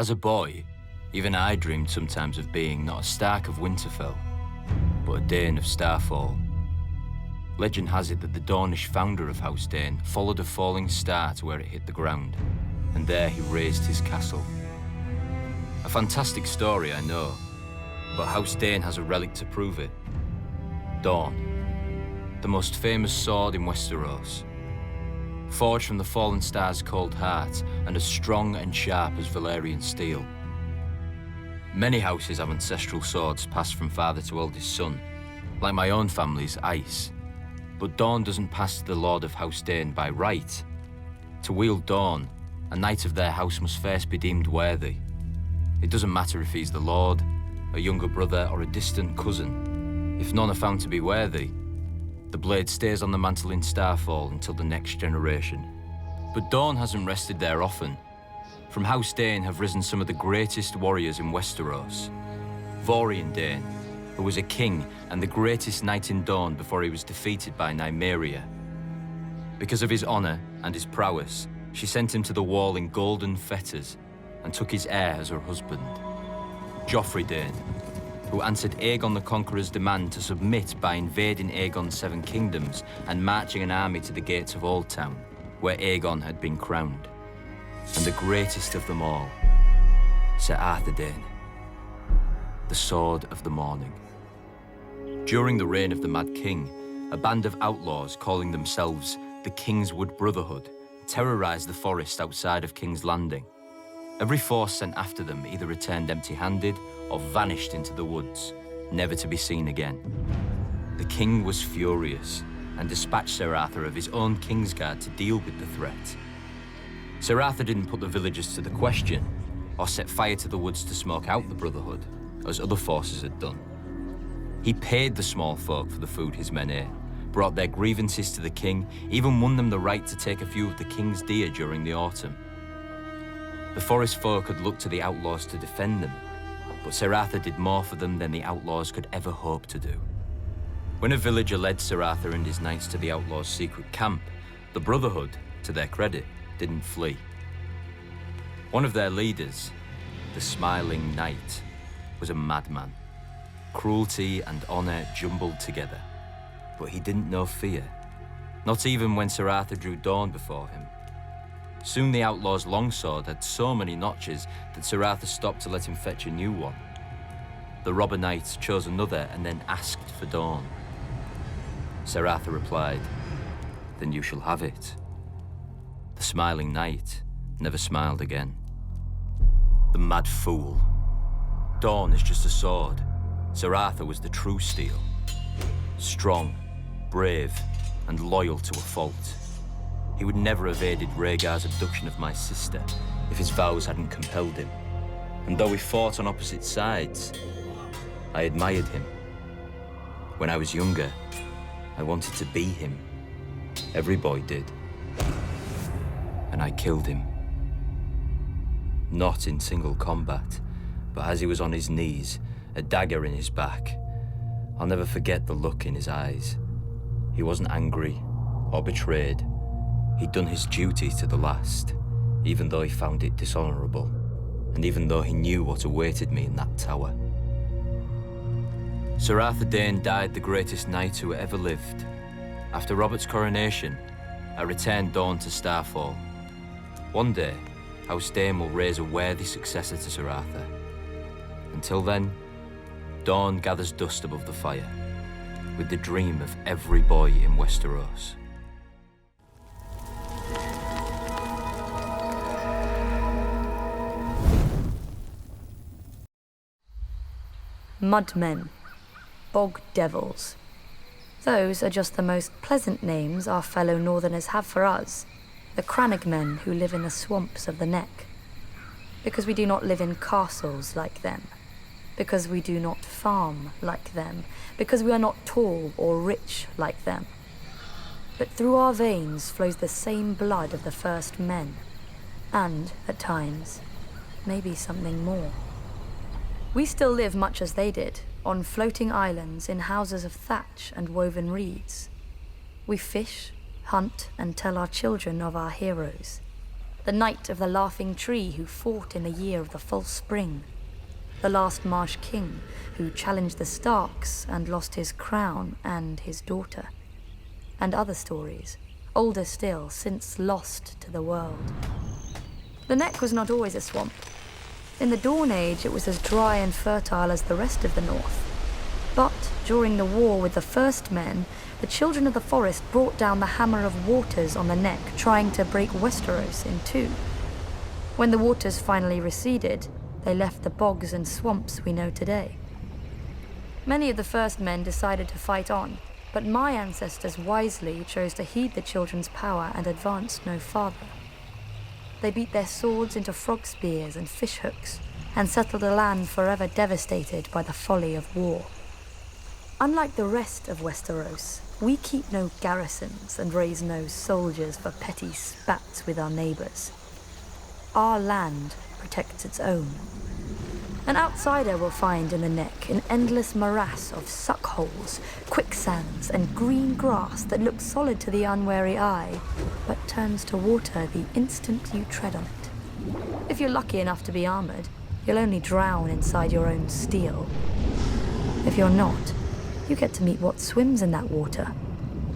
As a boy, even I dreamed sometimes of being not a Stark of Winterfell, but a Dayne of Starfall. Legend has it that the Dornish founder of House Dayne followed a falling star to where it hit the ground, and there he raised his castle. A fantastic story, I know, but House Dayne has a relic to prove it. Dawn, the most famous sword in Westeros. Forged from the fallen star's cold heart and as strong and sharp as Valyrian steel. Many houses have ancestral swords passed from father to eldest son, like my own family's Ice. But Dawn doesn't pass to the Lord of House Dayne by right. To wield Dawn, a knight of their house must first be deemed worthy. It doesn't matter if he's the Lord, a younger brother, or a distant cousin. If none are found to be worthy, the blade stays on the mantle in Starfall until the next generation. But Dawn hasn't rested there often. From House Dayne have risen some of the greatest warriors in Westeros. Valyrian Dayne, who was a king and the greatest knight in Dawn before he was defeated by Nymeria. Because of his honor and his prowess, she sent him to the wall in golden fetters and took his heir as her husband. Joffrey Dayne, who answered Aegon the Conqueror's demand to submit by invading Aegon's 7 kingdoms and marching an army to the gates of Old Town, where Aegon had been crowned. And the greatest of them all, Sir Arthur Dayne, the Sword of the Morning. During the reign of the Mad King, a band of outlaws calling themselves the Kingswood Brotherhood terrorized the forest outside of King's Landing. Every force sent after them either returned empty-handed or vanished into the woods, never to be seen again. The king was furious and dispatched Sir Arthur of his own Kingsguard to deal with the threat. Sir Arthur didn't put the villagers to the question or set fire to the woods to smoke out the Brotherhood, as other forces had done. He paid the small folk for the food his men ate, brought their grievances to the king, even won them the right to take a few of the king's deer during the autumn. The forest folk had looked to the outlaws to defend them, but Sir Arthur did more for them than the outlaws could ever hope to do. When a villager led Sir Arthur and his knights to the outlaws' secret camp, the Brotherhood, to their credit, didn't flee. One of their leaders, the Smiling Knight, was a madman. Cruelty and honor jumbled together, but he didn't know fear, not even when Sir Arthur drew Dawn before him. Soon the outlaw's longsword had so many notches that Sir Arthur stopped to let him fetch a new one. The robber knight chose another and then asked for Dawn. Sir Arthur replied, "Then you shall have it." The Smiling Knight never smiled again. The mad fool. Dawn is just a sword. Sir Arthur was the true steel. Strong, brave, and loyal to a fault. He would never have aided Rhaegar's abduction of my sister if his vows hadn't compelled him. And though we fought on opposite sides, I admired him. When I was younger, I wanted to be him. Every boy did. And I killed him. Not in single combat, but as he was on his knees, a dagger in his back. I'll never forget the look in his eyes. He wasn't angry or betrayed. He'd done his duty to the last, even though he found it dishonorable, and even though he knew what awaited me in that tower. Sir Arthur Dayne died the greatest knight who ever lived. After Robert's coronation, I returned Dawn to Starfall. One day, House Dayne will raise a worthy successor to Sir Arthur. Until then, Dawn gathers dust above the fire, with the dream of every boy in Westeros. Mudmen, bog devils. Those are just the most pleasant names our fellow northerners have for us, the crannogmen who live in the swamps of the neck. Because we do not live in castles like them, because we do not farm like them, because we are not tall or rich like them. But through our veins flows the same blood of the first men, and, at times, maybe something more. We still live much as they did, on floating islands in houses of thatch and woven reeds. We fish, hunt, and tell our children of our heroes. the Knight of the Laughing Tree who fought in the year of the false spring, the last Marsh King who challenged the Starks and lost his crown and his daughter, and other stories, older still, since lost to the world. The Neck was not always a swamp. In the Dawn Age, it was as dry and fertile as the rest of the North. But during the war with the First Men, the Children of the Forest brought down the Hammer of Waters on the Neck, trying to break Westeros in two. When the waters finally receded, they left the bogs and swamps we know today. Many of the First Men decided to fight on, but my ancestors wisely chose to heed the children's power and advance no farther. They beat their swords into frog spears and fish hooks, and settled a land forever devastated by the folly of war. Unlike the rest of Westeros, we keep no garrisons and raise no soldiers for petty spats with our neighbours. Our land protects its own. An outsider will find in the Neck an endless morass of suckholes, quicksands, and green grass that looks solid to the unwary eye, but turns to water the instant you tread on it. If you're lucky enough to be armoured, you'll only drown inside your own steel. If you're not, you get to meet what swims in that water.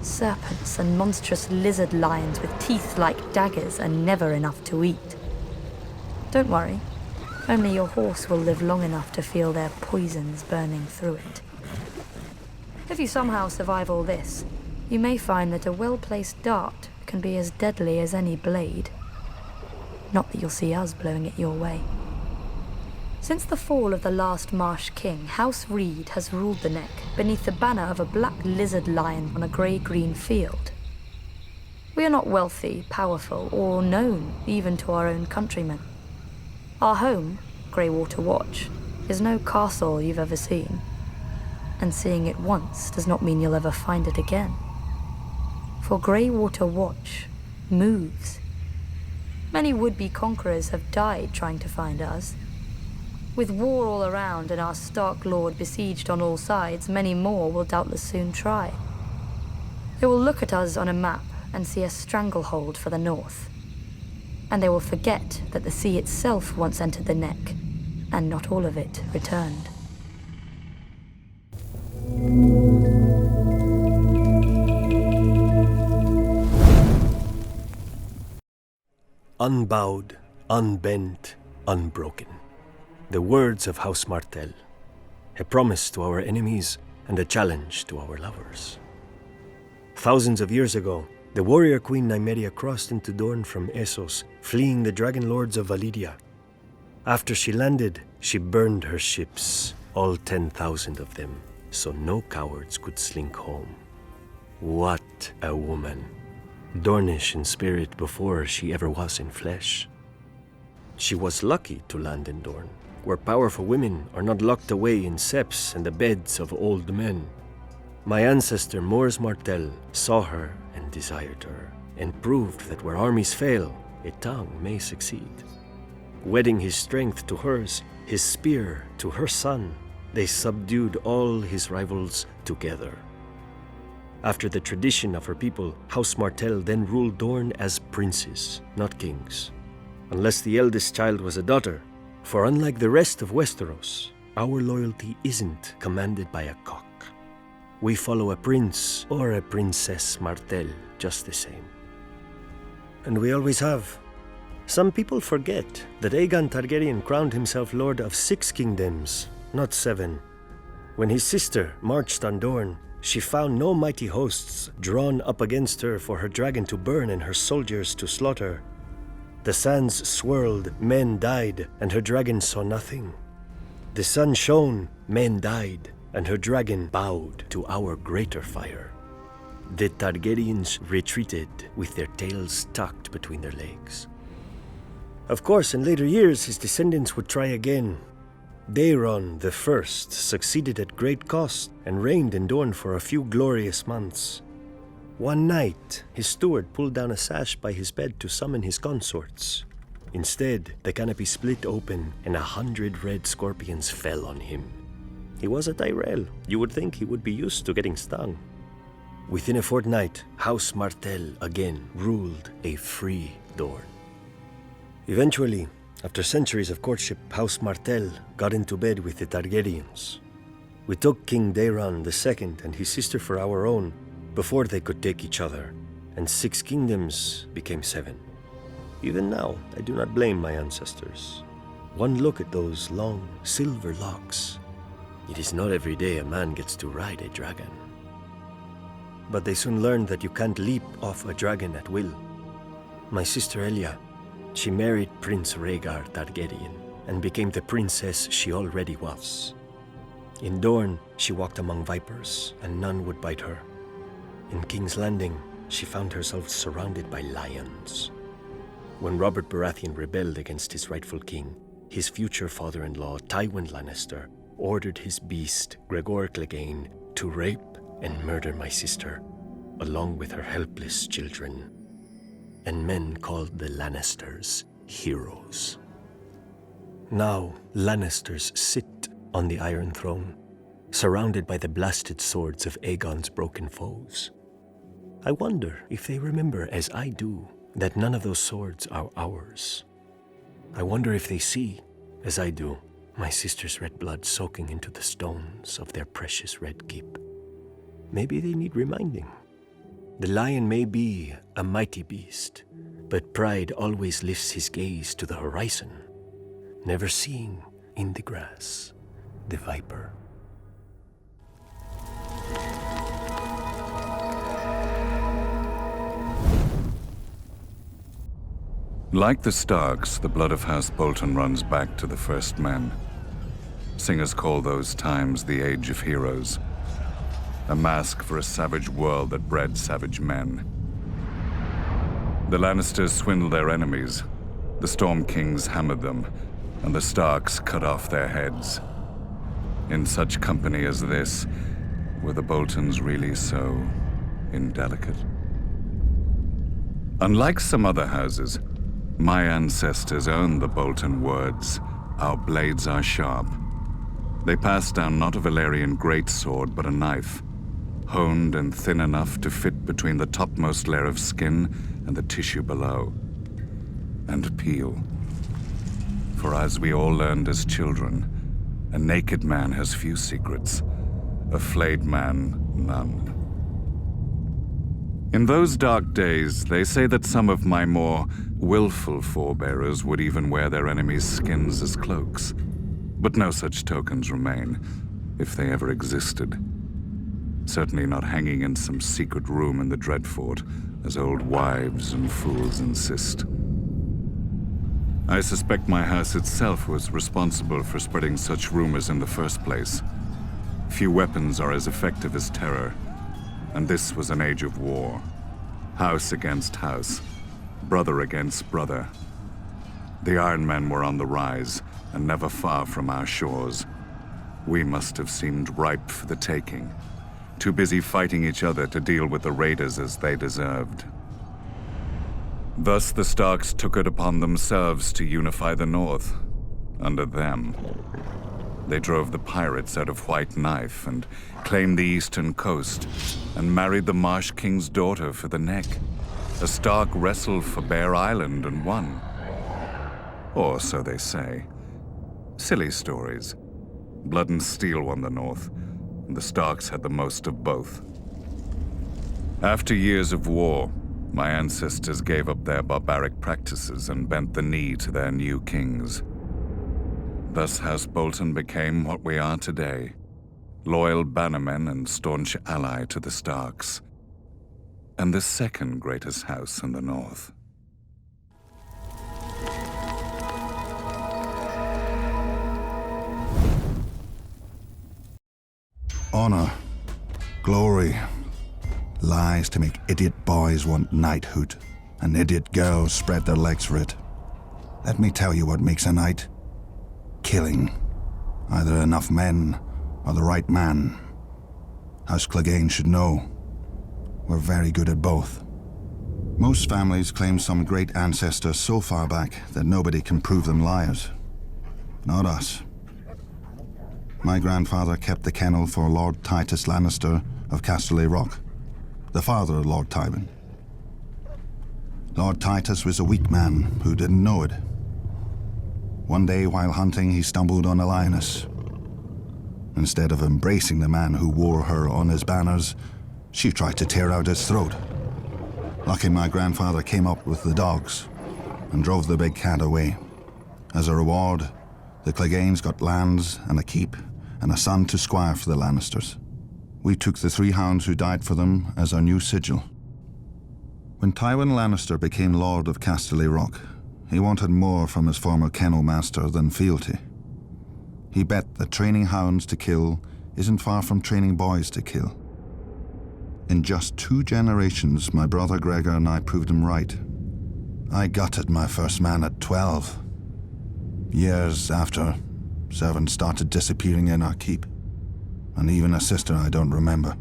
Serpents and monstrous lizard lions with teeth like daggers and never enough to eat. Don't worry. Only your horse will live long enough to feel their poisons burning through it. If you somehow survive all this, you may find that a well-placed dart can be as deadly as any blade. Not that you'll see us blowing it your way. Since the fall of the last Marsh King, House Reed has ruled the Neck beneath the banner of a black lizard lion on a grey-green field. We are not wealthy, powerful, or known even to our own countrymen. Our home, Greywater Watch, is no castle you've ever seen. And seeing it once does not mean you'll ever find it again. For Greywater Watch moves. Many would-be conquerors have died trying to find us. With war all around and our Stark Lord besieged on all sides, many more will doubtless soon try. They will look at us on a map and see a stranglehold for the north. And they will forget that the sea itself once entered the Neck, and not all of it returned. Unbowed, unbent, unbroken. The words of House Martell, a promise to our enemies and a challenge to our lovers. Thousands of years ago, the warrior queen Nymeria crossed into Dorne from Essos, fleeing the dragon lords of Valyria. After she landed, she burned her ships, all 10,000 of them, so no cowards could slink home. What a woman! Dornish in spirit before she ever was in flesh. She was lucky to land in Dorne, where powerful women are not locked away in septs and the beds of old men. My ancestor Mors Martell saw her and desired her, and proved that where armies fail, a tongue may succeed. Wedding his strength to hers, his spear to her son, they subdued all his rivals together. After the tradition of her people, House Martell then ruled Dorne as princes, not kings. Unless the eldest child was a daughter, for unlike the rest of Westeros, our loyalty isn't commanded by a cock. We follow a prince or a princess Martell just the same. And we always have. Some people forget that Aegon Targaryen crowned himself lord of 6 kingdoms, not 7. When his sister marched on Dorne, she found no mighty hosts drawn up against her for her dragon to burn and her soldiers to slaughter. The sands swirled, men died, and her dragon saw nothing. The sun shone, men died, and her dragon bowed to our greater fire. The Targaryens retreated with their tails tucked between their legs. Of course, in later years, his descendants would try again. Daeron the First succeeded at great cost and reigned in Dorne for a few glorious months. One night, his steward pulled down a sash by his bed to summon his consorts. Instead, the canopy split open and 100 red scorpions fell on him. He was a Tyrell. You would think he would be used to getting stung. Within a fortnight, House Martell again ruled a free Dorne. Eventually, after centuries of courtship, House Martell got into bed with the Targaryens. We took King Daeron II and his sister for our own before they could take each other, and 6 kingdoms became 7. Even now, I do not blame my ancestors. One look at those long, silver locks. It is not every day a man gets to ride a dragon. But they soon learned that you can't leap off a dragon at will. My sister Elia, she married Prince Rhaegar Targaryen and became the princess she already was. In Dorne, she walked among vipers, and none would bite her. In King's Landing, she found herself surrounded by lions. When Robert Baratheon rebelled against his rightful king, his future father-in-law, Tywin Lannister, ordered his beast, Gregor Clegane, to rape and murder my sister, along with her helpless children. And men called the Lannisters heroes. Now, Lannisters sit on the Iron Throne, surrounded by the blasted swords of Aegon's broken foes. I wonder if they remember, as I do, that none of those swords are ours. I wonder if they see, as I do, my sister's red blood soaking into the stones of their precious red keep. Maybe they need reminding. The lion may be a mighty beast, but pride always lifts his gaze to the horizon, never seeing in the grass the viper. Like the Starks, the blood of House Bolton runs back to the first men. Singers call those times the Age of Heroes, a mask for a savage world that bred savage men. The Lannisters swindled their enemies, the Storm Kings hammered them, and the Starks cut off their heads. In such company as this, were the Boltons really so indelicate? Unlike some other houses, my ancestors owned the Bolton words, "Our blades are sharp." They passed down not a Valyrian greatsword, but a knife, honed and thin enough to fit between the topmost layer of skin and the tissue below, and peel. For as we all learned as children, a naked man has few secrets, a flayed man none. In those dark days, they say that some of my more willful forebearers would even wear their enemies' skins as cloaks. But no such tokens remain, if they ever existed. Certainly not hanging in some secret room in the Dreadfort, as old wives and fools insist. I suspect my house itself was responsible for spreading such rumors in the first place. Few weapons are as effective as terror, and this was an age of war. House against house, brother against brother. The Iron Men were on the rise, and never far from our shores. We must have seemed ripe for the taking, too busy fighting each other to deal with the raiders as they deserved. Thus the Starks took it upon themselves to unify the North, under them. They drove the pirates out of White Knife and claimed the eastern coast, and married the Marsh King's daughter for the neck. A Stark wrestled for Bear Island and won. Or so they say. Silly stories. Blood and Steel won the North, and the Starks had the most of both. After years of war, my ancestors gave up their barbaric practices and bent the knee to their new kings. Thus House Bolton became what we are today, loyal bannermen and staunch ally to the Starks, and the second greatest house in the North. Honor, glory, lies to make idiot boys want knighthood, and idiot girls spread their legs for it. Let me tell you what makes a knight. Killing. Either enough men or the right man. House Clegane should know. We're very good at both. Most families claim some great ancestor so far back that nobody can prove them liars. Not us. My grandfather kept the kennel for Lord Titus Lannister of Casterly Rock, the father of Lord Tywin. Lord Titus was a weak man who didn't know it, One day while hunting, he stumbled on a lioness. Instead of embracing the man who wore her on his banners, she tried to tear out his throat. Lucky my grandfather came up with the dogs and drove the big cat away. As a reward, the Cleganes got lands and a keep and a son to squire for the Lannisters. We took the 3 hounds who died for them as our new sigil. When Tywin Lannister became Lord of Casterly Rock, he wanted more from his former kennel master than fealty. He bet that training hounds to kill isn't far from training boys to kill. In just 2 generations, my brother Gregor and I proved him right. I gutted my first man at 12. Years after, servants started disappearing in our keep, and even a sister I don't remember.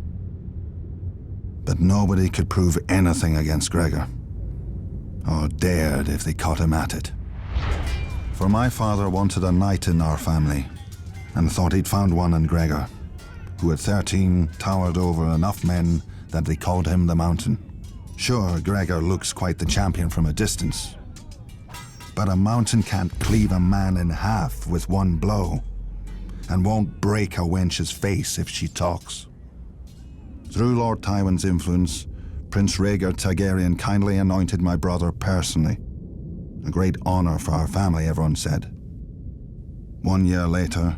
But nobody could prove anything against Gregor, or dared if they caught him at it. For my father wanted a knight in our family, and thought he'd found one in Gregor, who at 13 towered over enough men that they called him the Mountain. Sure, Gregor looks quite the champion from a distance, but a mountain can't cleave a man in half with one blow, and won't break a wench's face if she talks. Through Lord Tywin's influence, Prince Rhaegar Targaryen kindly anointed my brother personally. A great honor for our family, everyone said. 1 year later,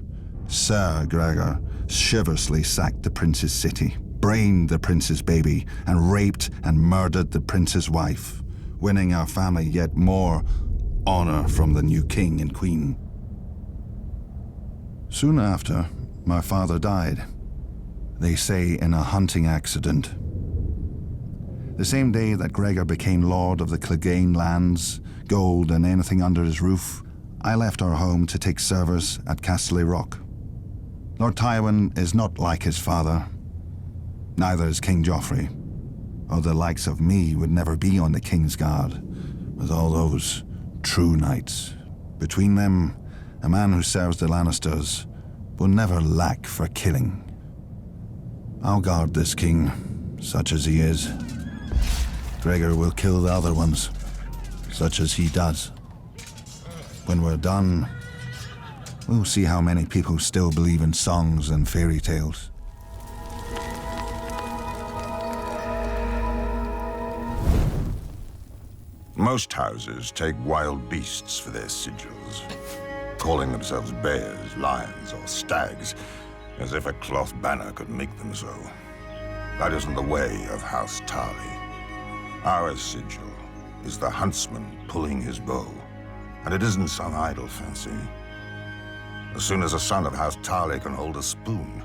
Sir Gregor chivalrously sacked the prince's city, brained the prince's baby, and raped and murdered the prince's wife, winning our family yet more honor from the new king and queen. Soon after, my father died. They say in a hunting accident. The same day that Gregor became lord of the Clegane lands, gold and anything under his roof, I left our home to take service at Casterly Rock. Lord Tywin is not like his father. Neither is King Joffrey, or the likes of me would never be on the King's Guard, with all those true knights. Between them, a man who serves the Lannisters will never lack for killing. I'll guard this king, such as he is. Gregor will kill the other ones, such as he does. When we're done, we'll see how many people still believe in songs and fairy tales. Most houses take wild beasts for their sigils, calling themselves bears, lions, or stags, as if a cloth banner could make them so. That isn't the way of House Tully. Our sigil is the huntsman pulling his bow, and it isn't some idle fancy. As soon as a son of House Tully can hold a spoon,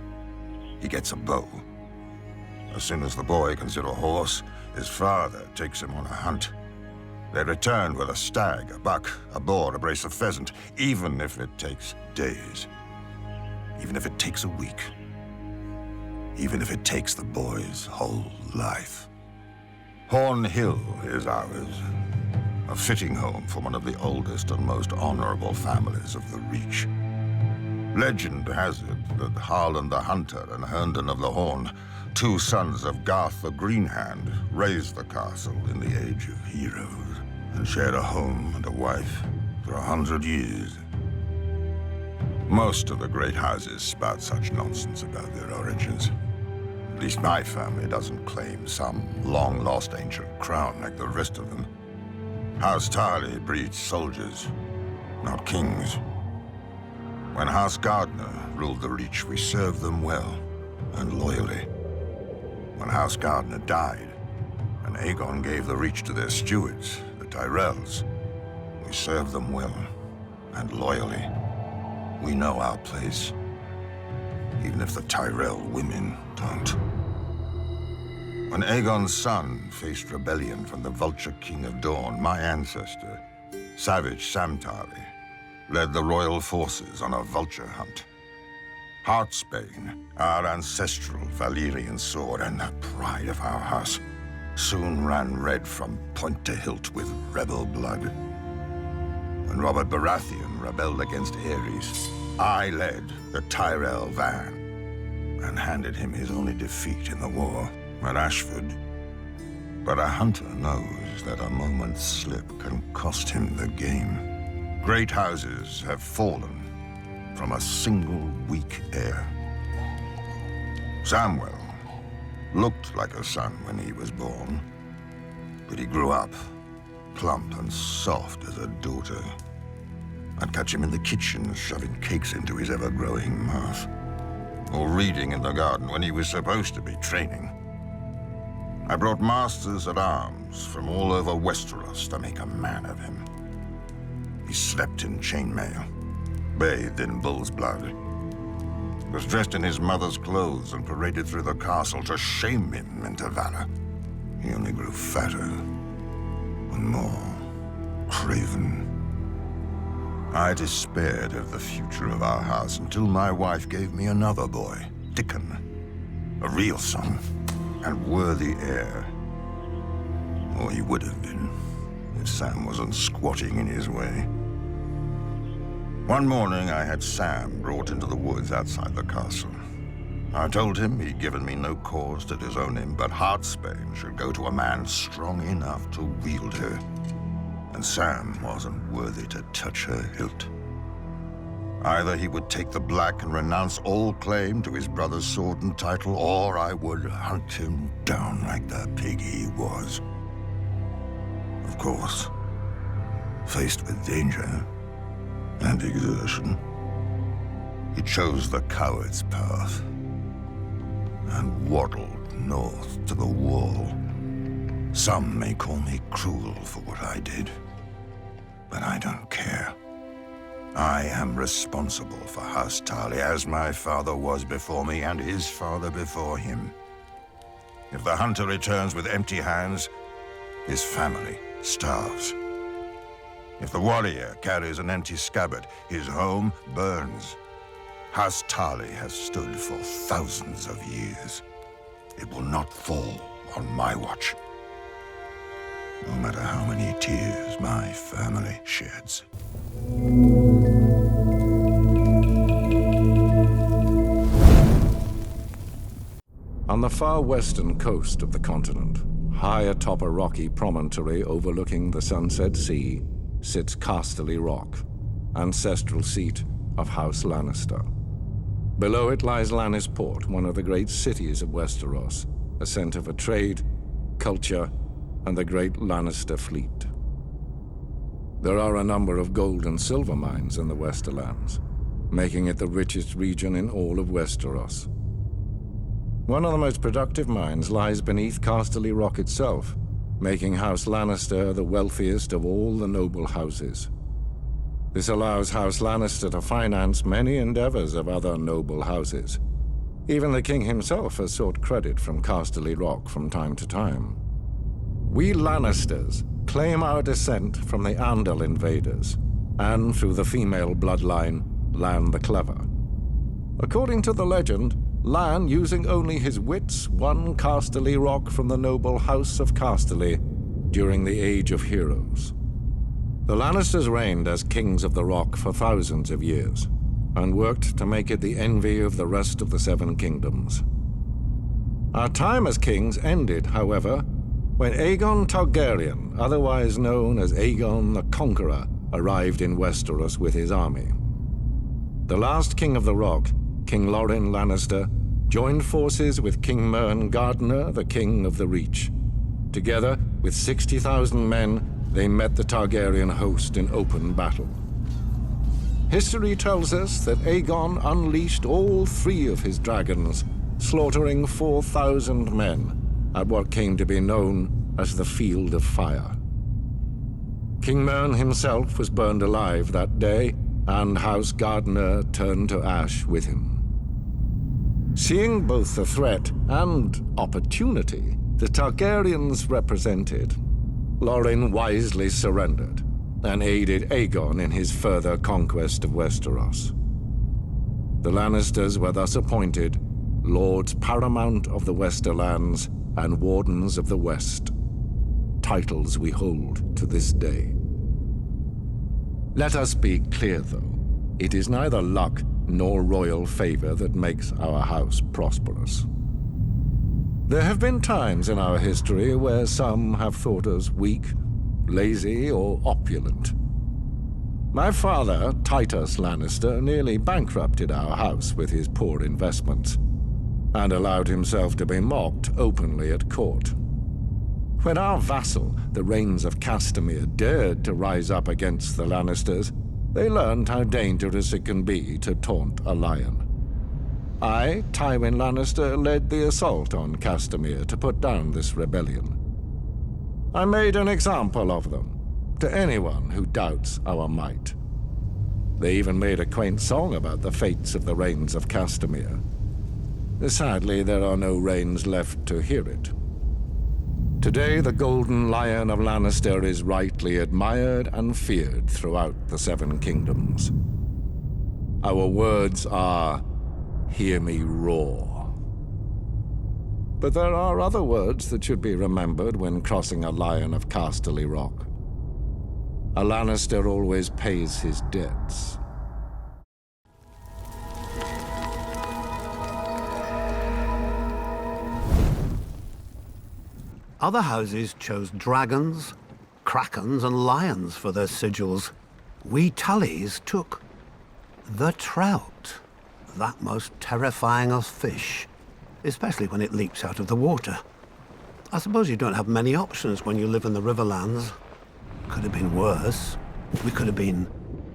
he gets a bow. As soon as the boy can sit a horse, his father takes him on a hunt. They return with a stag, a buck, a boar, a brace of pheasant, even if it takes days. Even if it takes a week. Even if it takes the boy's whole life. Horn Hill is ours. A fitting home for one of the oldest and most honorable families of the Reach. Legend has it that Harlan the Hunter and Herndon of the Horn, 2 sons of Garth the Greenhand, raised the castle in the Age of Heroes, and shared a home and a wife for 100 years. Most of the great houses spout such nonsense about their origins. At least my family doesn't claim some long-lost ancient crown like the rest of them. House Tully breeds soldiers, not kings. When House Gardner ruled the Reach, we served them well and loyally. When House Gardner died, and Aegon gave the Reach to their stewards, the Tyrells, we served them well and loyally. We know our place, even if the Tyrell women don't. When Aegon's son faced rebellion from the Vulture King of Dawn, my ancestor, Savage Sam Tully, led the royal forces on a vulture hunt. Heartsbane, our ancestral Valyrian sword and the pride of our house, soon ran red from point to hilt with rebel blood. When Robert Baratheon rebelled against Aerys, I led the Tyrell van and handed him his only defeat in the war at Ashford. But a hunter knows that a moment's slip can cost him the game. Great houses have fallen from a single weak heir. Samwell looked like a son when he was born, but he grew up plump and soft as a daughter. I'd catch him in the kitchen shoving cakes into his ever-growing mouth, or reading in the garden when he was supposed to be training. I brought masters at arms from all over Westeros to make a man of him. He slept in chainmail, bathed in bull's blood, was dressed in his mother's clothes and paraded through the castle to shame him into valor. He only grew fatter and more craven. I despaired of the future of our house until my wife gave me another boy, Dickon, a real son and worthy heir. Or he would have been, if Sam wasn't squatting in his way. One morning, I had Sam brought into the woods outside the castle. I told him he'd given me no cause to disown him, but Heartsbane should go to a man strong enough to wield her. And Sam wasn't worthy to touch her hilt. Either he would take the black and renounce all claim to his brother's sword and title, or I would hunt him down like the pig he was. Of course, faced with danger and exertion, he chose the coward's path and waddled north to the wall. Some may call me cruel for what I did, but I don't care. I am responsible for House Tully, as my father was before me and his father before him. If the hunter returns with empty hands, his family starves. If the warrior carries an empty scabbard, his home burns. House Tully has stood for thousands of years. It will not fall on my watch, no matter how many tears my family sheds. On the far western coast of the continent, high atop a rocky promontory overlooking the Sunset Sea, sits Casterly Rock, ancestral seat of House Lannister. Below it lies Lannisport, one of the great cities of Westeros, a center for trade, culture, and the great Lannister fleet. There are a number of gold and silver mines in the Westerlands, making it the richest region in all of Westeros. One of the most productive mines lies beneath Casterly Rock itself, making House Lannister the wealthiest of all the noble houses. This allows House Lannister to finance many endeavors of other noble houses. Even the king himself has sought credit from Casterly Rock from time to time. We Lannisters claim our descent from the Andal invaders, and through the female bloodline, Lann the Clever. According to the legend, Lann, using only his wits, won Casterly Rock from the noble House of Casterly during the Age of Heroes. The Lannisters reigned as kings of the Rock for thousands of years, and worked to make it the envy of the rest of the Seven Kingdoms. Our time as kings ended, however, when Aegon Targaryen, otherwise known as Aegon the Conqueror, arrived in Westeros with his army. The last king of the Rock, King Loren Lannister, joined forces with King Mern Gardener, the king of the Reach. Together, with 60,000 men, they met the Targaryen host in open battle. History tells us that Aegon unleashed all 3 of his dragons, slaughtering 4,000 men at what came to be known as the Field of Fire. King Mern himself was burned alive that day, and House Gardener turned to ash with him. Seeing both the threat and opportunity the Targaryens represented, Loren wisely surrendered and aided Aegon in his further conquest of Westeros. The Lannisters were thus appointed Lords Paramount of the Westerlands and Wardens of the West, titles we hold to this day. Let us be clear, though. It is neither luck nor royal favor that makes our house prosperous. There have been times in our history where some have thought us weak, lazy, or opulent. My father, Titus Lannister, nearly bankrupted our house with his poor investments, and allowed himself to be mocked openly at court. When our vassal, the Rains of Castamere, dared to rise up against the Lannisters, they learned how dangerous it can be to taunt a lion. I, Tywin Lannister, led the assault on Castamere to put down this rebellion. I made an example of them, to anyone who doubts our might. They even made a quaint song about the fates of the Rains of Castamere. Sadly, there are no Rains left to hear it. Today, the Golden Lion of Lannister is rightly admired and feared throughout the Seven Kingdoms. Our words are, "Hear me roar." But there are other words that should be remembered when crossing a Lion of Casterly Rock. A Lannister always pays his debts. Other houses chose dragons, krakens, and lions for their sigils. We Tullys took the trout, that most terrifying of fish, especially when it leaps out of the water. I suppose you don't have many options when you live in the Riverlands. Could have been worse. We could have been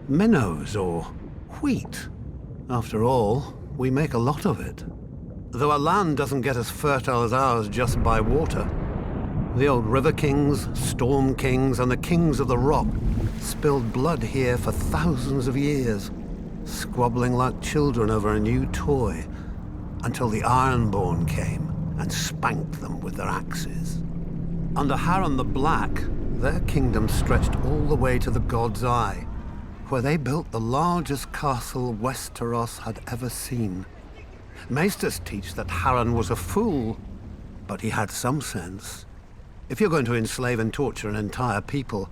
minnows or wheat. After all, we make a lot of it. Though a land doesn't get as fertile as ours just by water. The old River Kings, Storm Kings, and the Kings of the Rock spilled blood here for thousands of years, squabbling like children over a new toy, until the Ironborn came and spanked them with their axes. Under Arryn the Black, their kingdom stretched all the way to the God's Eye, where they built the largest castle Westeros had ever seen. Maesters teach that Arryn was a fool, but he had some sense. If you're going to enslave and torture an entire people,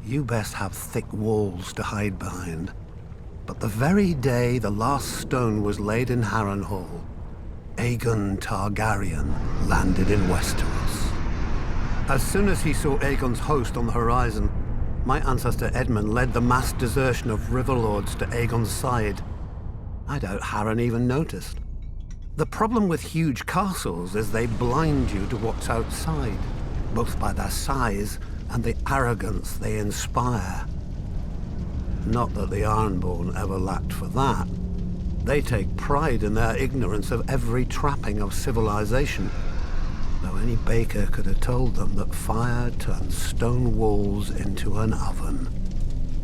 you best have thick walls to hide behind. But the very day the last stone was laid in Harrenhal, Aegon Targaryen landed in Westeros. As soon as he saw Aegon's host on the horizon, my ancestor Edmund led the mass desertion of Riverlords to Aegon's side. I doubt Arryn even noticed. The problem with huge castles is they blind you to what's outside, both by their size and the arrogance they inspire. Not that the Ironborn ever lacked for that. They take pride in their ignorance of every trapping of civilization, though any baker could have told them that fire turns stone walls into an oven.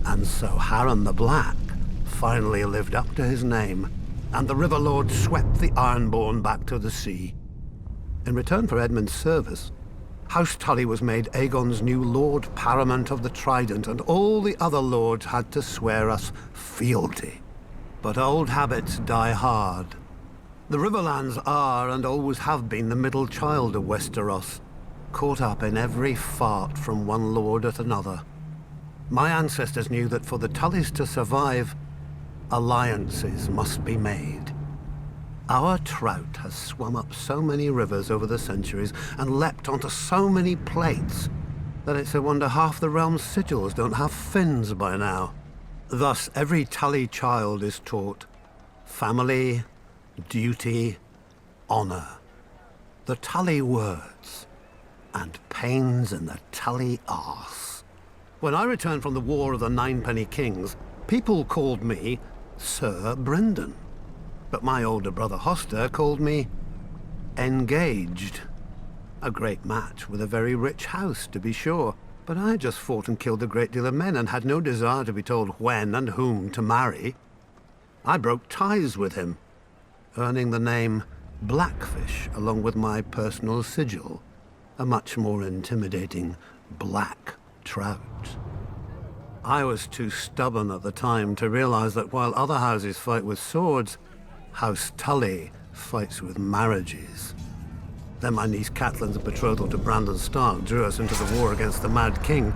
And so Arryn the Black finally lived up to his name, and the Riverlord swept the Ironborn back to the sea. In return for Edmund's service, House Tully was made Aegon's new Lord Paramount of the Trident, and all the other lords had to swear us fealty. But old habits die hard. The Riverlands are, and always have been, the middle child of Westeros, caught up in every fart from one lord at another. My ancestors knew that for the Tullys to survive, alliances must be made. Our trout has swum up so many rivers over the centuries and leapt onto so many plates that it's a wonder half the realm's sigils don't have fins by now. Thus, every Tully child is taught family, duty, honor. The Tully words, and pains in the Tully arse. When I returned from the War of the Ninepenny Kings, people called me Sir Brynden. But my older brother Hoster called me Engaged. A great match with a very rich house, to be sure, but I had just fought and killed a great deal of men and had no desire to be told when and whom to marry. I broke ties with him, earning the name Blackfish along with my personal sigil, a much more intimidating black trout. I was too stubborn at the time to realize that while other houses fight with swords, House Tully fights with marriages. Then my niece Catelyn's betrothal to Brandon Stark drew us into the war against the Mad King,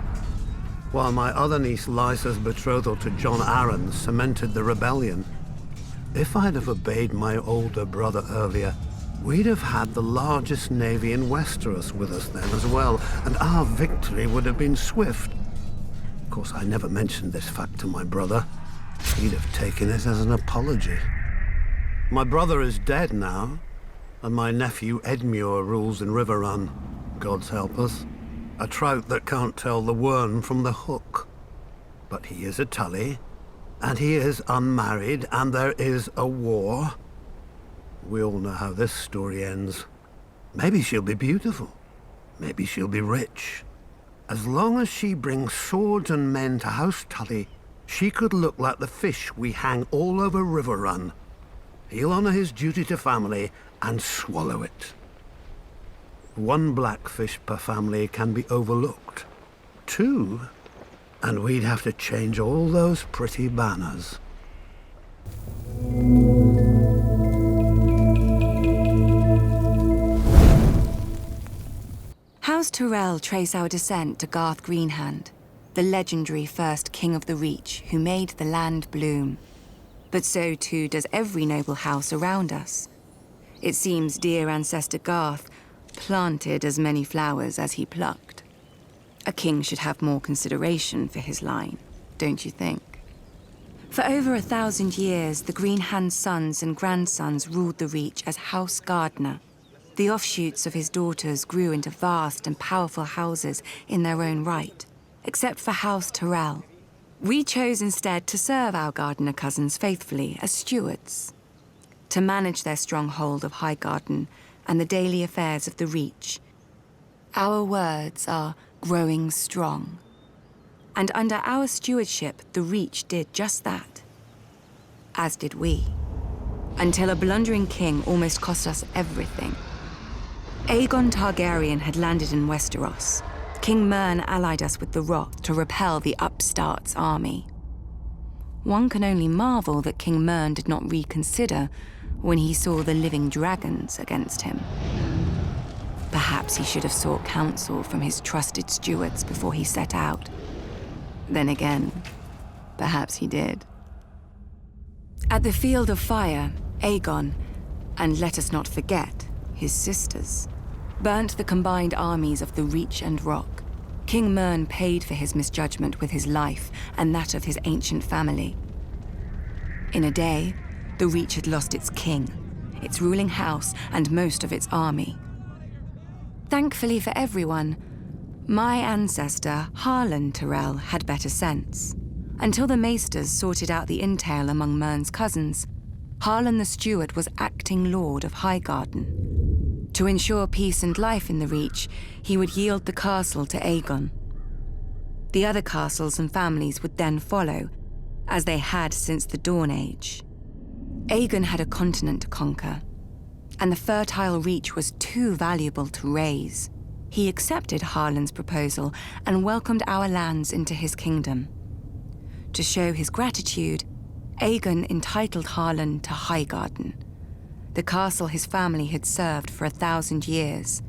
while my other niece Lysa's betrothal to Jon Arryn cemented the rebellion. If I'd have obeyed my older brother earlier, we'd have had the largest navy in Westeros with us then as well, and our victory would have been swift. course, I never mentioned this fact to my brother. He'd have taken it as an apology. My brother is dead now, and my nephew Edmure rules in Riverrun, gods help us. A trout that can't tell the worm from the hook. But he is a Tully, and he is unmarried, and there is a war. We all know how this story ends. Maybe she'll be beautiful. Maybe she'll be rich. As long as she brings swords and men to House Tully, she could look like the fish we hang all over Riverrun. He'll honor his duty to family and swallow it. One blackfish per family can be overlooked. 2, and we'd have to change all those pretty banners. House Tyrell trace our descent to Garth Greenhand, the legendary first king of the Reach who made the land bloom. But so too does every noble house around us. It seems dear ancestor Garth planted as many flowers as he plucked. A king should have more consideration for his line, don't you think? For over 1,000 years, the Greenhand sons and grandsons ruled the Reach as House Gardener. The offshoots of his daughters grew into vast and powerful houses in their own right, except for House Tyrell. We chose instead to serve our Gardener cousins faithfully as stewards, to manage their stronghold of Highgarden and the daily affairs of the Reach. Our words are growing strong. And under our stewardship, the Reach did just that. As did we. Until a blundering king almost cost us everything. Aegon Targaryen had landed in Westeros. King Mern allied us with the Rock to repel the upstart's army. One can only marvel that King Mern did not reconsider when he saw the living dragons against him. Perhaps he should have sought counsel from his trusted stewards before he set out. Then again, perhaps he did. At the Field of Fire, Aegon, and let us not forget, his sisters, burnt the combined armies of the Reach and Rock. King Mern paid for his misjudgment with his life and that of his ancient family. In a day, the Reach had lost its king, its ruling house, and most of its army. Thankfully for everyone, my ancestor, Harlan Tyrell, had better sense. Until the maesters sorted out the entail among Mern's cousins, Harlan the Steward was acting lord of Highgarden. To ensure peace and life in the Reach, he would yield the castle to Aegon. The other castles and families would then follow, as they had since the Dawn Age. Aegon had a continent to conquer, and the fertile Reach was too valuable to raise. He accepted Harlan's proposal and welcomed our lands into his kingdom. To show his gratitude, Aegon entitled Harlan to Highgarden, the castle his family had served for 1,000 years,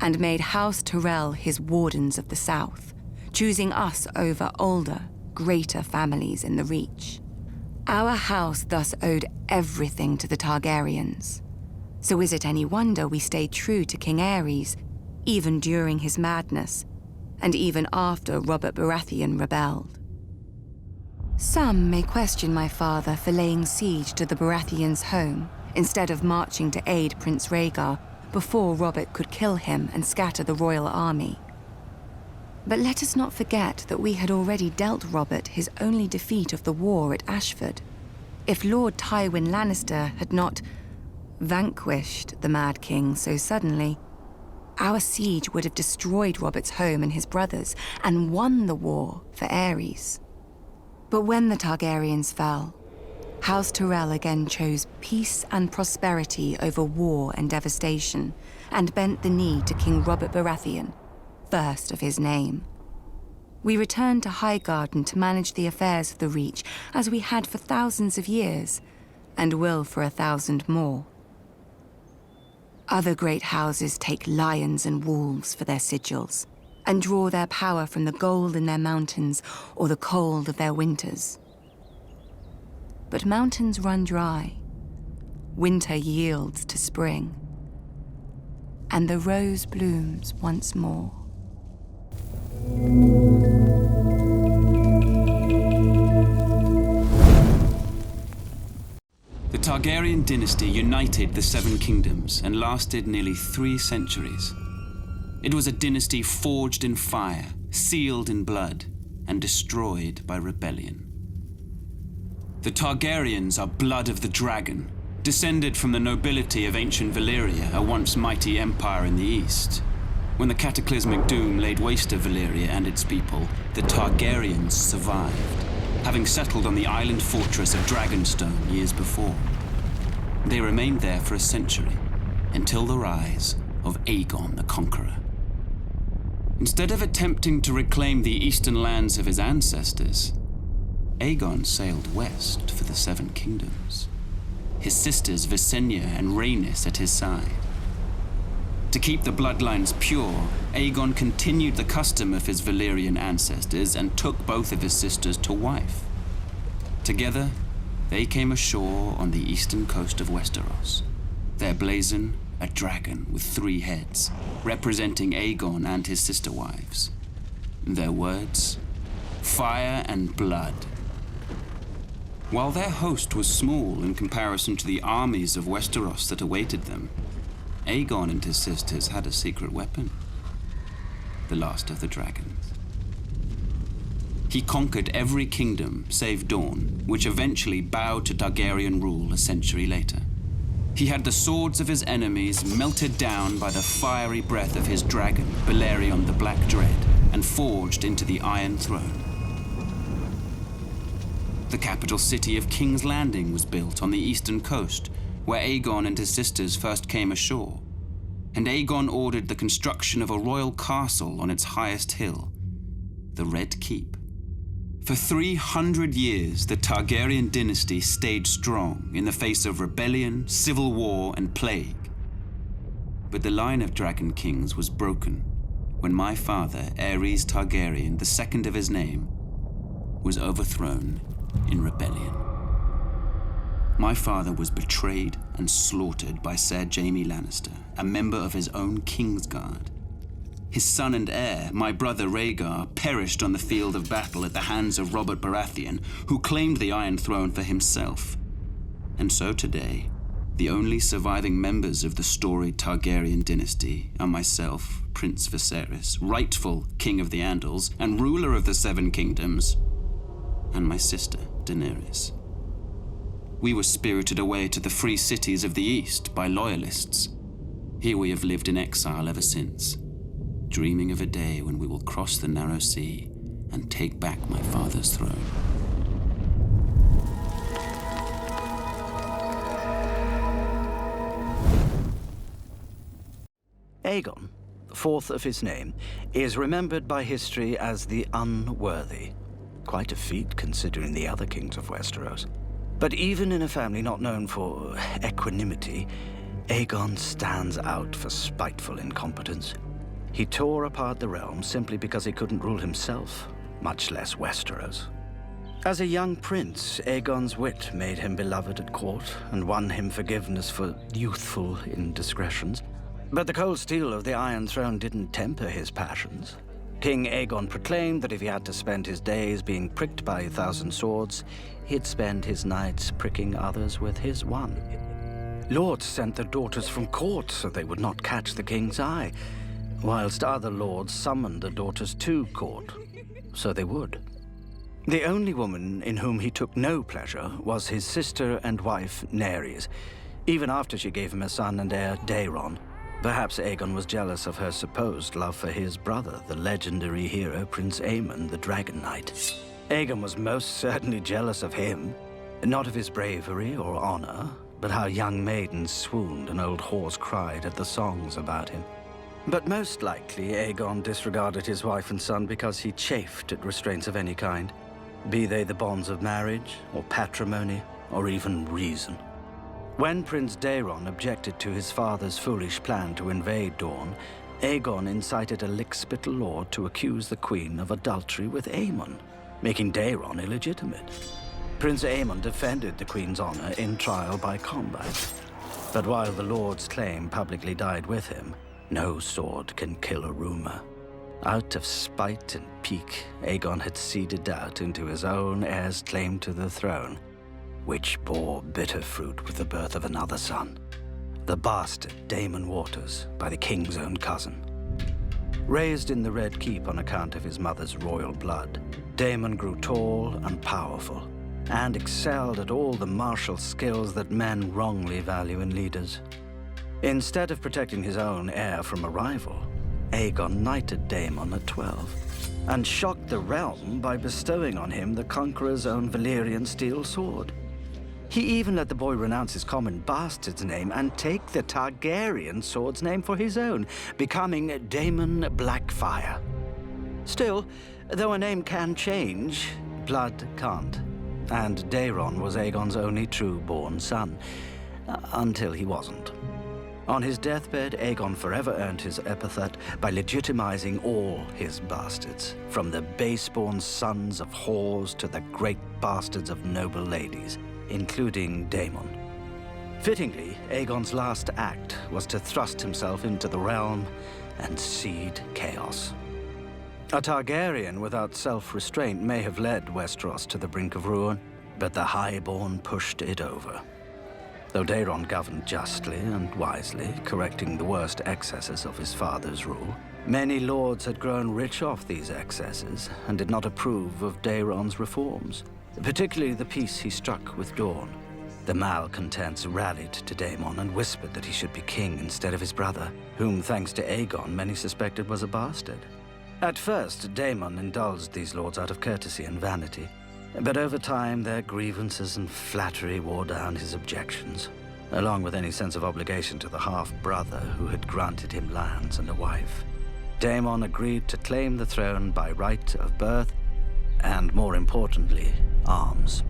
and made House Tyrell his wardens of the south, choosing us over older, greater families in the Reach. Our house thus owed everything to the Targaryens. So is it any wonder we stayed true to King Aerys, even during his madness, and even after Robert Baratheon rebelled? Some may question my father for laying siege to the Baratheons' home, instead of marching to aid Prince Rhaegar before Robert could kill him and scatter the royal army. But let us not forget that we had already dealt Robert his only defeat of the war at Ashford. If Lord Tywin Lannister had not vanquished the Mad King so suddenly, our siege would have destroyed Robert's home and his brothers and won the war for Aerys. But when the Targaryens fell, House Tyrell again chose peace and prosperity over war and devastation, and bent the knee to King Robert Baratheon, first of his name. We returned to Highgarden to manage the affairs of the Reach, as we had for thousands of years, and will for 1,000 more. Other great houses take lions and wolves for their sigils, and draw their power from the gold in their mountains or the cold of their winters. But mountains run dry, winter yields to spring, and the rose blooms once more. Targaryen dynasty united the Seven Kingdoms and lasted nearly 3 centuries. It was a dynasty forged in fire, sealed in blood, and destroyed by rebellion. The Targaryens are blood of the dragon, descended from the nobility of ancient Valyria, a once mighty empire in the east. When the cataclysmic doom laid waste to Valyria and its people, the Targaryens survived, having settled on the island fortress of Dragonstone years before. They remained there for a century, until the rise of Aegon the Conqueror. Instead of attempting to reclaim the eastern lands of his ancestors, Aegon sailed west for the Seven Kingdoms, his sisters Visenya and Rhaenys at his side. To keep the bloodlines pure, Aegon continued the custom of his Valyrian ancestors and took both of his sisters to wife. Together, they came ashore on the eastern coast of Westeros, their blazon a dragon with 3 heads, representing Aegon and his sister wives. Their words, fire and blood. While their host was small in comparison to the armies of Westeros that awaited them, Aegon and his sisters had a secret weapon, the last of the dragons. He conquered every kingdom save Dorne, which eventually bowed to Targaryen rule a century later. He had the swords of his enemies melted down by the fiery breath of his dragon, Balerion the Black Dread, and forged into the Iron Throne. The capital city of King's Landing was built on the eastern coast, where Aegon and his sisters first came ashore, and Aegon ordered the construction of a royal castle on its highest hill, the Red Keep. For 300 years, the Targaryen dynasty stayed strong in the face of rebellion, civil war, and plague. But the line of dragon kings was broken when my father, Aerys Targaryen, the second of his name, was overthrown in rebellion. My father was betrayed and slaughtered by Ser Jaime Lannister, a member of his own Kingsguard. His son and heir, my brother Rhaegar, perished on the field of battle at the hands of Robert Baratheon, who claimed the Iron Throne for himself. And so today, the only surviving members of the storied Targaryen dynasty are myself, Prince Viserys, rightful King of the Andals and ruler of the Seven Kingdoms, and my sister, Daenerys. We were spirited away to the free cities of the East by loyalists. Here we have lived in exile ever since, dreaming of a day when we will cross the narrow sea and take back my father's throne. Aegon, the 4th of his name, is remembered by history as the Unworthy. Quite a feat considering the other kings of Westeros. But even in a family not known for equanimity, Aegon stands out for spiteful incompetence. He tore apart the realm simply because he couldn't rule himself, much less Westeros. As a young prince, Aegon's wit made him beloved at court and won him forgiveness for youthful indiscretions. But the cold steel of the Iron Throne didn't temper his passions. King Aegon proclaimed that if he had to spend his days being pricked by 1,000 swords, he'd spend his nights pricking others with his one. Lords sent their daughters from court so they would not catch the king's eye, whilst other lords summoned their daughters to court, so they would. The only woman in whom he took no pleasure was his sister and wife, Nerys, even after she gave him a son and heir, Daeron. Perhaps Aegon was jealous of her supposed love for his brother, the legendary hero Prince Aemon, the Dragon Knight. Aegon was most certainly jealous of him, not of his bravery or honor, but how young maidens swooned and old whores cried at the songs about him. But most likely, Aegon disregarded his wife and son because he chafed at restraints of any kind, be they the bonds of marriage, or patrimony, or even reason. When Prince Daeron objected to his father's foolish plan to invade Dorne, Aegon incited a lickspittle lord to accuse the queen of adultery with Aemon, making Daeron illegitimate. Prince Aemon defended the queen's honor in trial by combat. But while the lord's claim publicly died with him, no sword can kill a rumor. Out of spite and pique, Aegon had ceded out into his own heir's claim to the throne, which bore bitter fruit with the birth of another son, the bastard Daemon Waters, by the king's own cousin. Raised in the Red Keep on account of his mother's royal blood, Daemon grew tall and powerful, and excelled at all the martial skills that men wrongly value in leaders. Instead of protecting his own heir from a rival, Aegon knighted Daemon at 12, and shocked the realm by bestowing on him the Conqueror's own Valyrian steel sword. He even let the boy renounce his common bastard's name and take the Targaryen sword's name for his own, becoming Daemon Blackfyre. Still, though a name can change, blood can't. And Daeron was Aegon's only true-born son, until he wasn't. On his deathbed, Aegon forever earned his epithet by legitimizing all his bastards, from the base-born sons of whores to the great bastards of noble ladies, including Daemon. Fittingly, Aegon's last act was to thrust himself into the realm and seed chaos. A Targaryen without self-restraint may have led Westeros to the brink of ruin, but the Highborn pushed it over. Though Daeron governed justly and wisely, correcting the worst excesses of his father's rule, many lords had grown rich off these excesses and did not approve of Daeron's reforms, particularly the peace he struck with Dorne. The malcontents rallied to Daemon and whispered that he should be king instead of his brother, whom, thanks to Aegon, many suspected was a bastard. At first, Daemon indulged these lords out of courtesy and vanity, but over time their grievances and flattery wore down his objections, along with any sense of obligation to the half-brother who had granted him lands and a wife. Daemon agreed to claim the throne by right of birth, and more importantly, arms.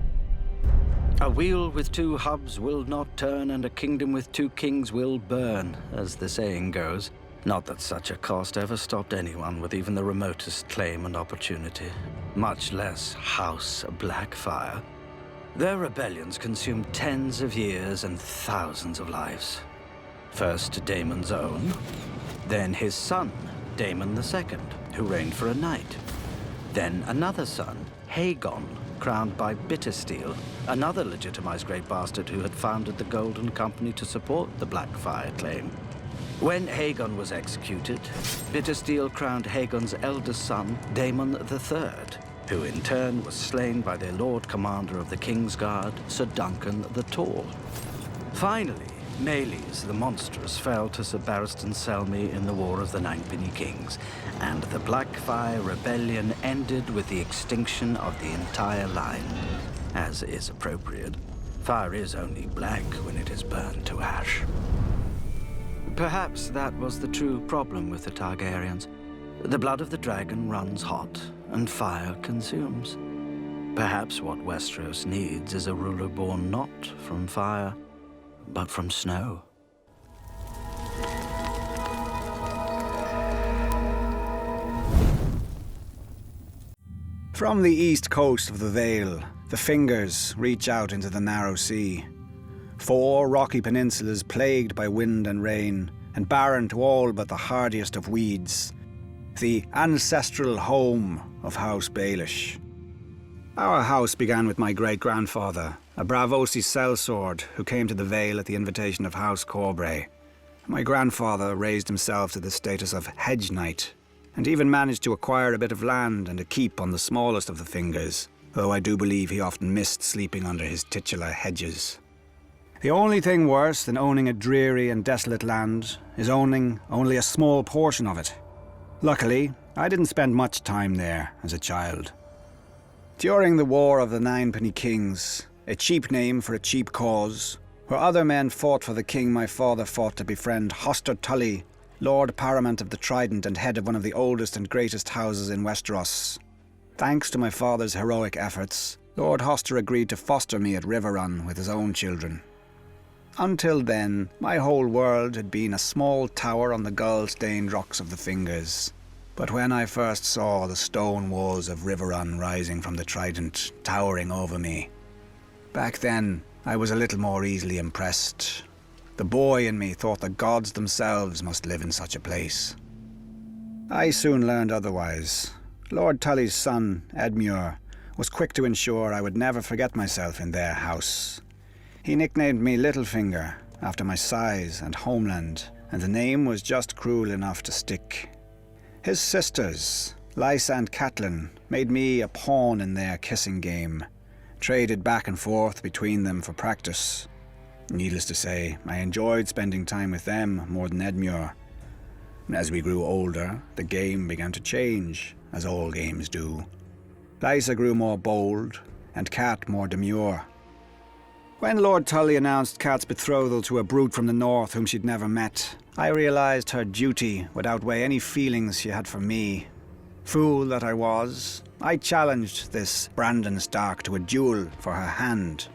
A wheel with two hubs will not turn, and a kingdom with two kings will burn, as the saying goes. Not that such a cost ever stopped anyone with even the remotest claim and opportunity, much less House Blackfyre. Their rebellions consumed tens of years and thousands of lives. First Daemon's own, then his son, Daemon II, who reigned for a night. Then another son, Aegon, crowned by Bittersteel, another legitimized great bastard who had founded the Golden Company to support the Blackfyre claim. When Aegon was executed, Bittersteel crowned Aegon's eldest son, Daemon III, who in turn was slain by their Lord Commander of the King's Guard, Sir Duncan the Tall. Finally, Meleys the Monstrous fell to Sir Barristan Selmy in the War of the Ninepenny Kings, and the Blackfyre rebellion ended with the extinction of the entire line, as is appropriate. Fire is only black when it is burned to ash. Perhaps that was the true problem with the Targaryens. The blood of the dragon runs hot, and fire consumes. Perhaps what Westeros needs is a ruler born not from fire, but from snow. From the east coast of the Vale, the fingers reach out into the narrow sea. 4 rocky peninsulas plagued by wind and rain, and barren to all but the hardiest of weeds. The ancestral home of House Baelish. Our house began with my great-grandfather, a Braavosi sellsword who came to the Vale at the invitation of House Corbray. My grandfather raised himself to the status of hedge knight, and even managed to acquire a bit of land and a keep on the smallest of the fingers, though I do believe he often missed sleeping under his titular hedges. The only thing worse than owning a dreary and desolate land is owning only a small portion of it. Luckily, I didn't spend much time there as a child. During the War of the Ninepenny Kings, a cheap name for a cheap cause, where other men fought for the king my father fought to befriend Hoster Tully, Lord Paramount of the Trident and head of one of the oldest and greatest houses in Westeros. Thanks to my father's heroic efforts, Lord Hoster agreed to foster me at Riverrun with his own children. Until then, my whole world had been a small tower on the gull-stained rocks of the Fingers. But when I first saw the stone walls of Riverrun rising from the Trident, towering over me, back then I was a little more easily impressed. The boy in me thought the gods themselves must live in such a place. I soon learned otherwise. Lord Tully's son, Edmure, was quick to ensure I would never forget myself in their house. He nicknamed me Littlefinger, after my size and homeland, and the name was just cruel enough to stick. His sisters, Lysa and Catelyn, made me a pawn in their kissing game, traded back and forth between them for practice. Needless to say, I enjoyed spending time with them more than Edmure. As we grew older, the game began to change, as all games do. Lysa grew more bold, and Cat more demure. When Lord Tully announced Cat's betrothal to a brute from the north whom she'd never met, I realized her duty would outweigh any feelings she had for me. Fool that I was, I challenged this Brandon Stark to a duel for her hand.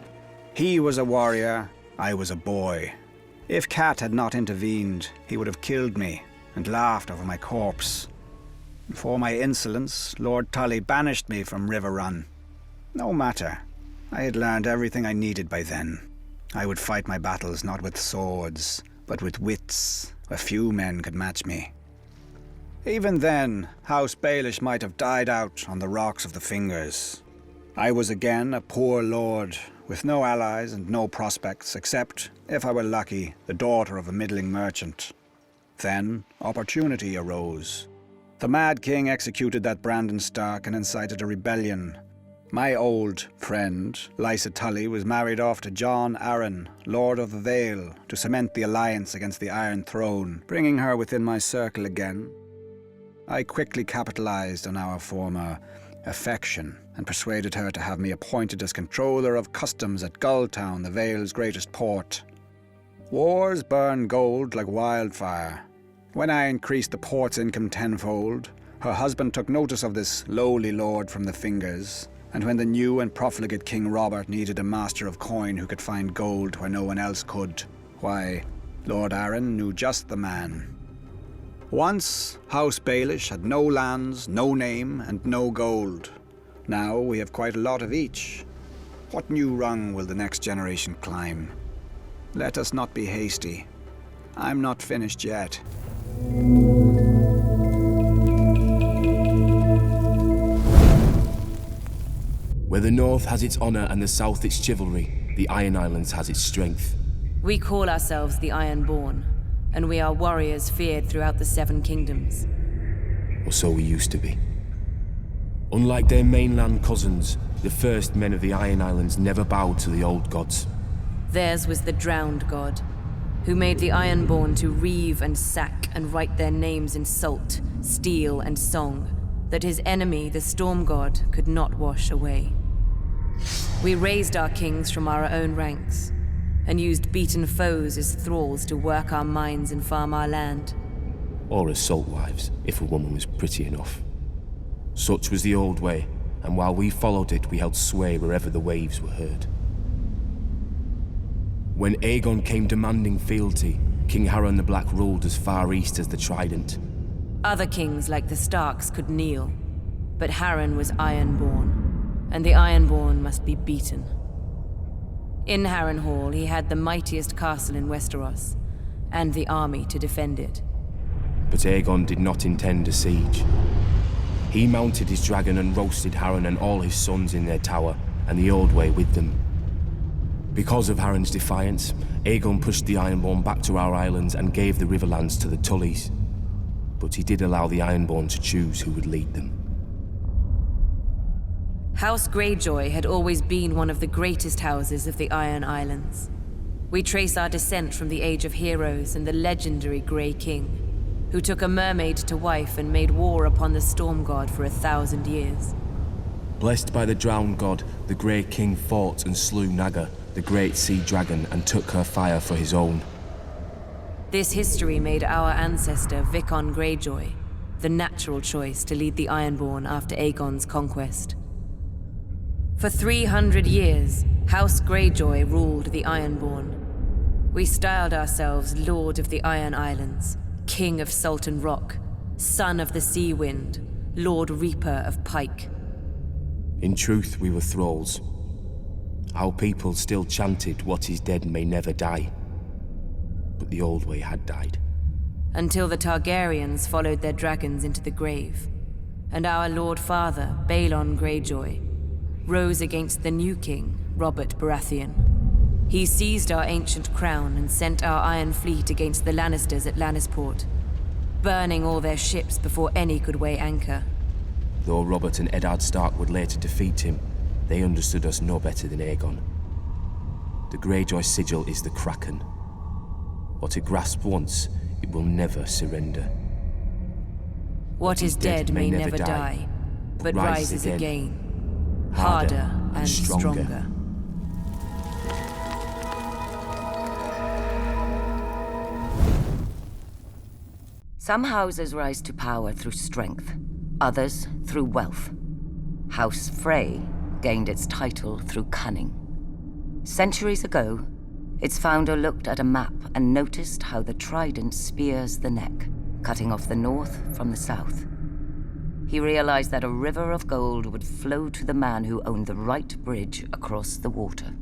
He was a warrior, I was a boy. If Cat had not intervened, he would have killed me and laughed over my corpse. For my insolence, Lord Tully banished me from River Run. No matter. I had learned everything I needed by then. I would fight my battles not with swords, but with wits, where few men could match me. Even then, House Baelish might have died out on the rocks of the Fingers. I was again a poor lord, with no allies and no prospects, except, if I were lucky, the daughter of a middling merchant. Then, opportunity arose. The Mad King executed that Brandon Stark and incited a rebellion. My old friend, Lysa Tully, was married off to John Arryn, Lord of the Vale, to cement the alliance against the Iron Throne, bringing her within my circle again. I quickly capitalized on our former affection and persuaded her to have me appointed as controller of customs at Gulltown, the Vale's greatest port. Wars burn gold like wildfire. When I increased the port's income tenfold, her husband took notice of this lowly lord from the Fingers, and when the new and profligate King Robert needed a master of coin who could find gold where no one else could, why, Lord Arryn knew just the man. Once, House Baelish had no lands, no name, and no gold. Now we have quite a lot of each. What new rung will the next generation climb? Let us not be hasty. I'm not finished yet. Where the north has its honor and the south its chivalry, the Iron Islands has its strength. We call ourselves the Ironborn, and we are warriors feared throughout the Seven Kingdoms. Or so we used to be. Unlike their mainland cousins, the first men of the Iron Islands never bowed to the old gods. Theirs was the drowned god, who made the Ironborn to reave and sack and write their names in salt, steel, and song, that his enemy, the storm god, could not wash away. We raised our kings from our own ranks, and used beaten foes as thralls to work our mines and farm our land. Or as salt wives, if a woman was pretty enough. Such was the old way, and while we followed it, we held sway wherever the waves were heard. When Aegon came demanding fealty, King Harren the Black ruled as far east as the Trident. Other kings like the Starks could kneel, but Harren was Ironborn, and the Ironborn must be beaten. In Harrenhal, he had the mightiest castle in Westeros, and the army to defend it. But Aegon did not intend a siege. He mounted his dragon and roasted Harren and all his sons in their tower, and the Old Way with them. Because of Harren's defiance, Aegon pushed the Ironborn back to our islands and gave the Riverlands to the Tullys. But he did allow the Ironborn to choose who would lead them. House Greyjoy had always been one of the greatest houses of the Iron Islands. We trace our descent from the Age of Heroes and the legendary Grey King, who took a mermaid to wife and made war upon the Storm God for 1,000 years. Blessed by the Drowned God, the Grey King fought and slew Naga, the great sea dragon, and took her fire for his own. This history made our ancestor Vicon Greyjoy the natural choice to lead the Ironborn after Aegon's conquest. For 300 years, House Greyjoy ruled the Ironborn. We styled ourselves Lord of the Iron Islands, King of Sultan Rock, Son of the Sea Wind, Lord Reaper of Pike. In truth, we were thralls. Our people still chanted, "What is dead may never die." But the Old Way had died. Until the Targaryens followed their dragons into the grave, and our Lord Father, Balon Greyjoy, rose against the new king, Robert Baratheon. He seized our ancient crown and sent our Iron Fleet against the Lannisters at Lannisport, burning all their ships before any could weigh anchor. Though Robert and Eddard Stark would later defeat him, they understood us no better than Aegon. The Greyjoy sigil is the Kraken. What it grasped once, it will never surrender. What is dead may never die, but rises again, harder and stronger. Some houses rise to power through strength, others through wealth. House Frey gained its title through cunning. Centuries ago, its founder looked at a map and noticed how the trident spears the neck, cutting off the north from the south. He realized that a river of gold would flow to the man who owned the right bridge across the water.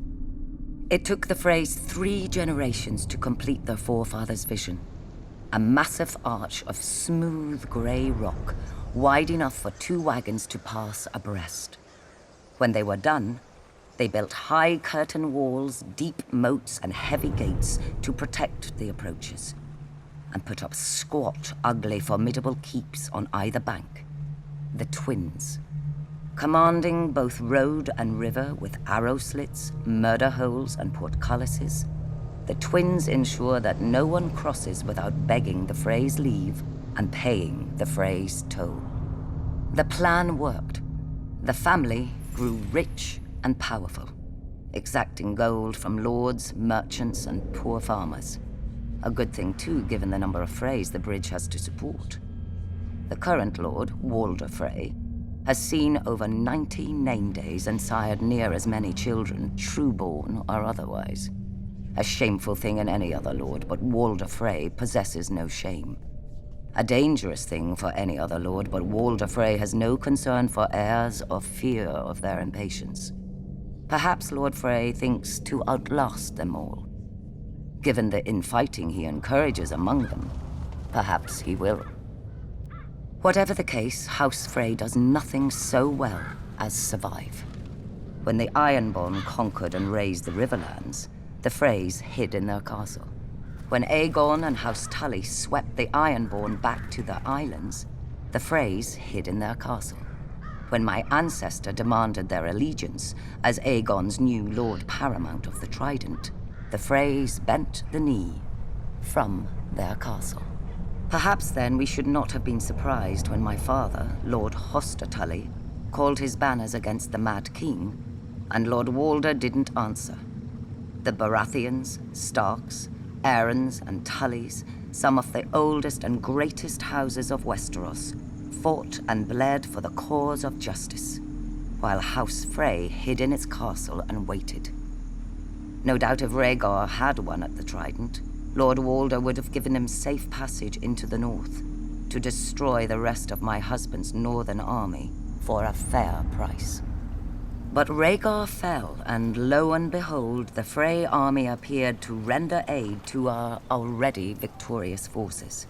It took the Freys 3 generations to complete their forefathers' vision. A massive arch of smooth grey rock, wide enough for 2 wagons to pass abreast. When they were done, they built high curtain walls, deep moats, and heavy gates to protect the approaches, and put up squat, ugly, formidable keeps on either bank. The Twins, commanding both road and river with arrow slits, murder holes, and portcullises. The Twins ensure that no one crosses without begging the Freys' leave and paying the Freys' toll. The plan worked. The family grew rich and powerful, exacting gold from lords, merchants, and poor farmers. A good thing too, given the number of Freys the bridge has to support. The current lord, Walder Frey, has seen over 90 name days and sired near as many children, true-born or otherwise. A shameful thing in any other lord, but Walder Frey possesses no shame. A dangerous thing for any other lord, but Walder Frey has no concern for heirs or fear of their impatience. Perhaps Lord Frey thinks to outlast them all. Given the infighting he encourages among them, perhaps he will. Whatever the case, House Frey does nothing so well as survive. When the Ironborn conquered and razed the Riverlands, the Freys hid in their castle. When Aegon and House Tully swept the Ironborn back to their islands, the Freys hid in their castle. When my ancestor demanded their allegiance as Aegon's new Lord Paramount of the Trident, the Freys bent the knee from their castle. Perhaps then we should not have been surprised when my father, Lord Hoster Tully, called his banners against the Mad King, and Lord Walder didn't answer. The Baratheons, Starks, Arryns, and Tullys, some of the oldest and greatest houses of Westeros, fought and bled for the cause of justice, while House Frey hid in its castle and waited. No doubt if Rhaegar had won at the Trident, Lord Walder would have given him safe passage into the north, to destroy the rest of my husband's northern army for a fair price. But Rhaegar fell, and lo and behold, the Frey army appeared to render aid to our already victorious forces.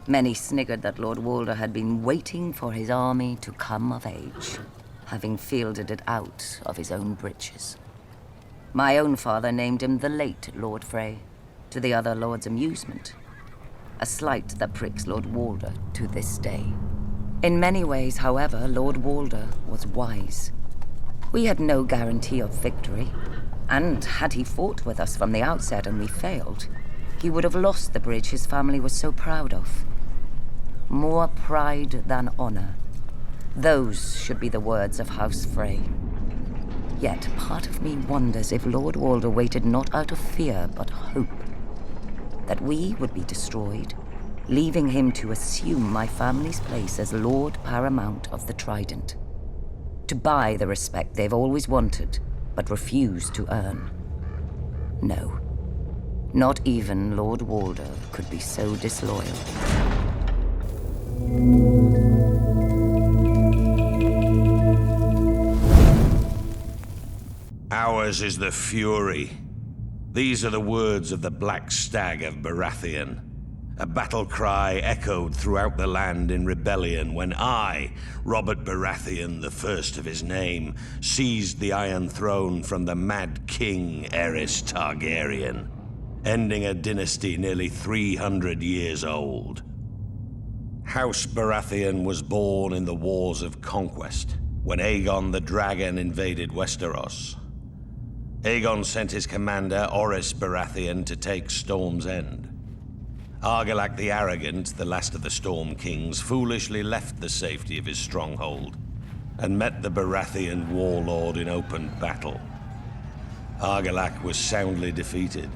Many sniggered that Lord Walder had been waiting for his army to come of age, having fielded it out of his own breeches. My own father named him the late Lord Frey, to the other lords' amusement, a slight that pricks Lord Walder to this day. In many ways, however, Lord Walder was wise. We had no guarantee of victory, and had he fought with us from the outset and we failed, he would have lost the bridge his family was so proud of. More pride than honor. Those should be the words of House Frey. Yet part of me wonders if Lord Walder waited not out of fear but hope, that we would be destroyed, leaving him to assume my family's place as Lord Paramount of the Trident, to buy the respect they've always wanted but refused to earn. No, not even Lord Walder could be so disloyal. Ours is the fury. These are the words of the Black Stag of Baratheon. A battle cry echoed throughout the land in rebellion when I, Robert Baratheon, the first of his name, seized the Iron Throne from the mad king Aerys Targaryen, ending a dynasty nearly 300 years old. House Baratheon was born in the Wars of Conquest, when Aegon the Dragon invaded Westeros. Aegon sent his commander, Orys Baratheon, to take Storm's End. Argilac the Arrogant, the last of the Storm Kings, foolishly left the safety of his stronghold and met the Baratheon warlord in open battle. Argilac was soundly defeated,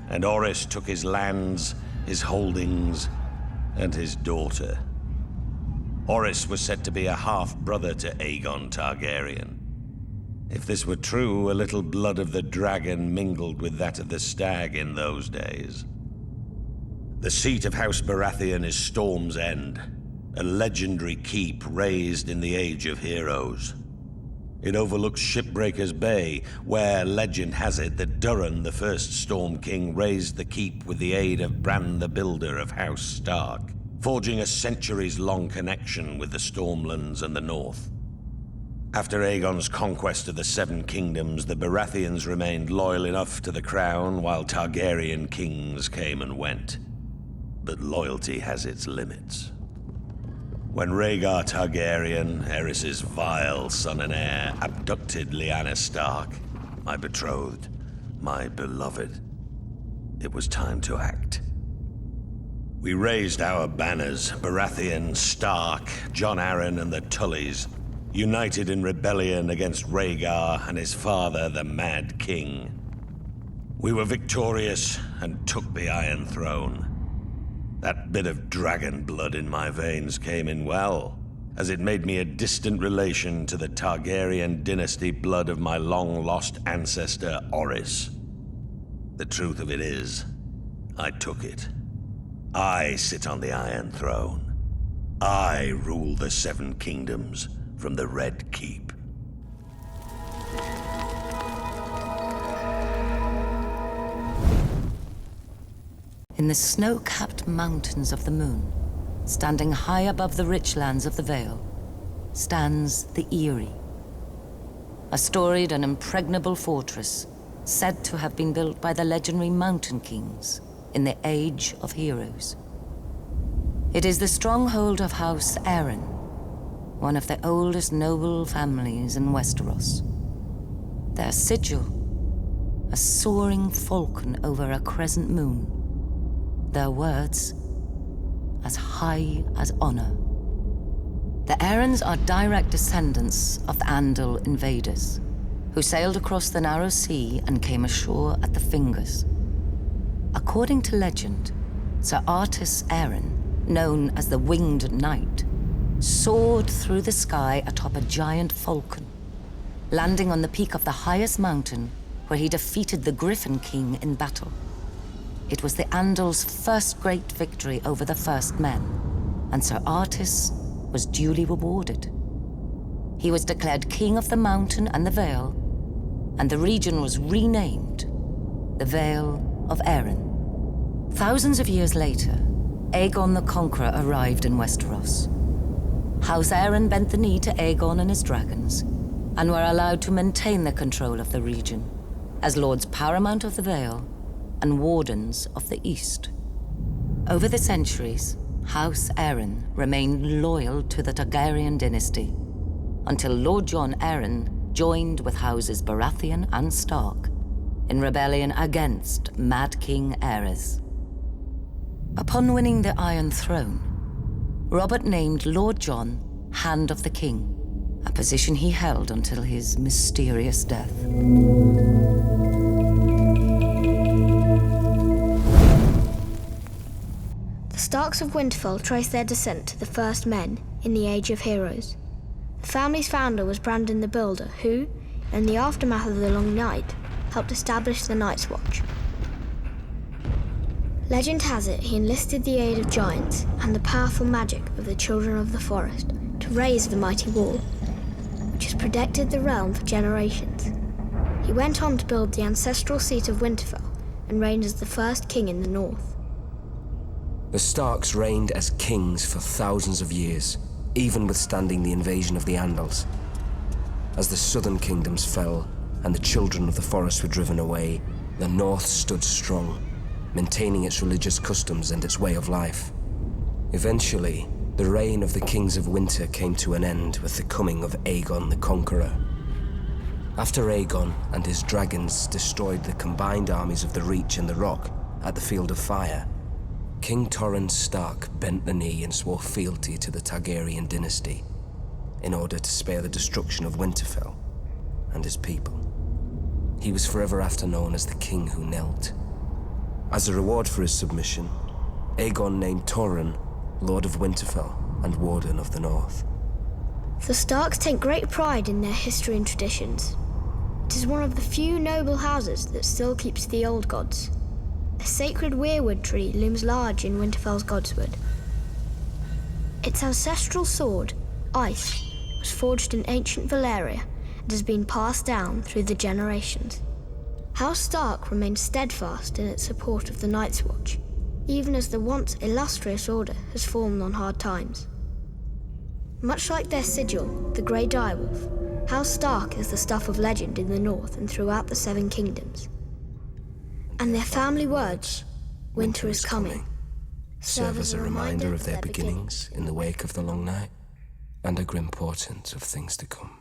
and Orys took his lands, his holdings, and his daughter. Orys was said to be a half-brother to Aegon Targaryen. If this were true, a little blood of the dragon mingled with that of the stag in those days. The seat of House Baratheon is Storm's End, a legendary keep raised in the Age of Heroes. It overlooks Shipbreaker's Bay, where legend has it that Durin, the first Storm King, raised the keep with the aid of Bran the Builder of House Stark, forging a centuries-long connection with the Stormlands and the North. After Aegon's conquest of the Seven Kingdoms, the Baratheons remained loyal enough to the crown while Targaryen kings came and went. But loyalty has its limits. When Rhaegar Targaryen, Aerys' vile son and heir, abducted Lyanna Stark, my betrothed, my beloved, it was time to act. We raised our banners, Baratheon, Stark, Jon Arryn, and the Tullys, united in rebellion against Rhaegar and his father, the Mad King. We were victorious and took the Iron Throne. That bit of dragon blood in my veins came in well, as it made me a distant relation to the Targaryen dynasty blood of my long-lost ancestor, Orys. The truth of it is, I took it. I sit on the Iron Throne. I rule the Seven Kingdoms from the Red Keep. In the snow-capped mountains of the moon, standing high above the rich lands of the Vale, stands the Eyrie. A storied and impregnable fortress said to have been built by the legendary Mountain Kings in the Age of Heroes. It is the stronghold of House Arryn, one of the oldest noble families in Westeros. Their sigil, a soaring falcon over a crescent moon. Their words, as high as honor. The Arryns are direct descendants of the Andal invaders, who sailed across the narrow sea and came ashore at the Fingers. According to legend, Sir Artus Arryn, known as the Winged Knight, soared through the sky atop a giant falcon, landing on the peak of the highest mountain where he defeated the Griffin King in battle. It was the Andals' first great victory over the First Men, and Sir Artus was duly rewarded. He was declared King of the Mountain and the Vale, and the region was renamed the Vale of Arryn. Thousands of years later, Aegon the Conqueror arrived in Westeros. House Arryn bent the knee to Aegon and his dragons, and were allowed to maintain the control of the region as Lords Paramount of the Vale and Wardens of the East. Over the centuries, House Arryn remained loyal to the Targaryen dynasty, until Lord Jon Arryn joined with Houses Baratheon and Stark in rebellion against Mad King Aerys. Upon winning the Iron Throne, Robert named Lord Jon Hand of the King, a position he held until his mysterious death. The Starks of Winterfell trace their descent to the first men in the Age of Heroes. The family's founder was Brandon the Builder, who, in the aftermath of the Long Night, helped establish the Night's Watch. Legend has it he enlisted the aid of giants and the powerful magic of the Children of the Forest to raise the mighty wall, which has protected the realm for generations. He went on to build the ancestral seat of Winterfell and reigned as the first king in the north. The Starks reigned as kings for thousands of years, even withstanding the invasion of the Andals. As the southern kingdoms fell and the children of the forest were driven away, the north stood strong, maintaining its religious customs and its way of life. Eventually, the reign of the Kings of Winter came to an end with the coming of Aegon the Conqueror. After Aegon and his dragons destroyed the combined armies of the Reach and the Rock at the Field of Fire, King Torrhen Stark bent the knee and swore fealty to the Targaryen dynasty in order to spare the destruction of Winterfell and his people. He was forever after known as the King Who Knelt. As a reward for his submission, Aegon named Torrhen Lord of Winterfell and Warden of the North. The Starks take great pride in their history and traditions. It is one of the few noble houses that still keeps to the old gods. A sacred weirwood tree looms large in Winterfell's godswood. Its ancestral sword, Ice, was forged in ancient Valyria and has been passed down through the generations. House Stark remains steadfast in its support of the Night's Watch, even as the once illustrious order has fallen on hard times. Much like their sigil, the Grey Direwolf, House Stark is the stuff of legend in the north and throughout the Seven Kingdoms. And their family words, "Winter is coming," serve as a reminder of their beginnings in the wake of the long night and a grim portent of things to come.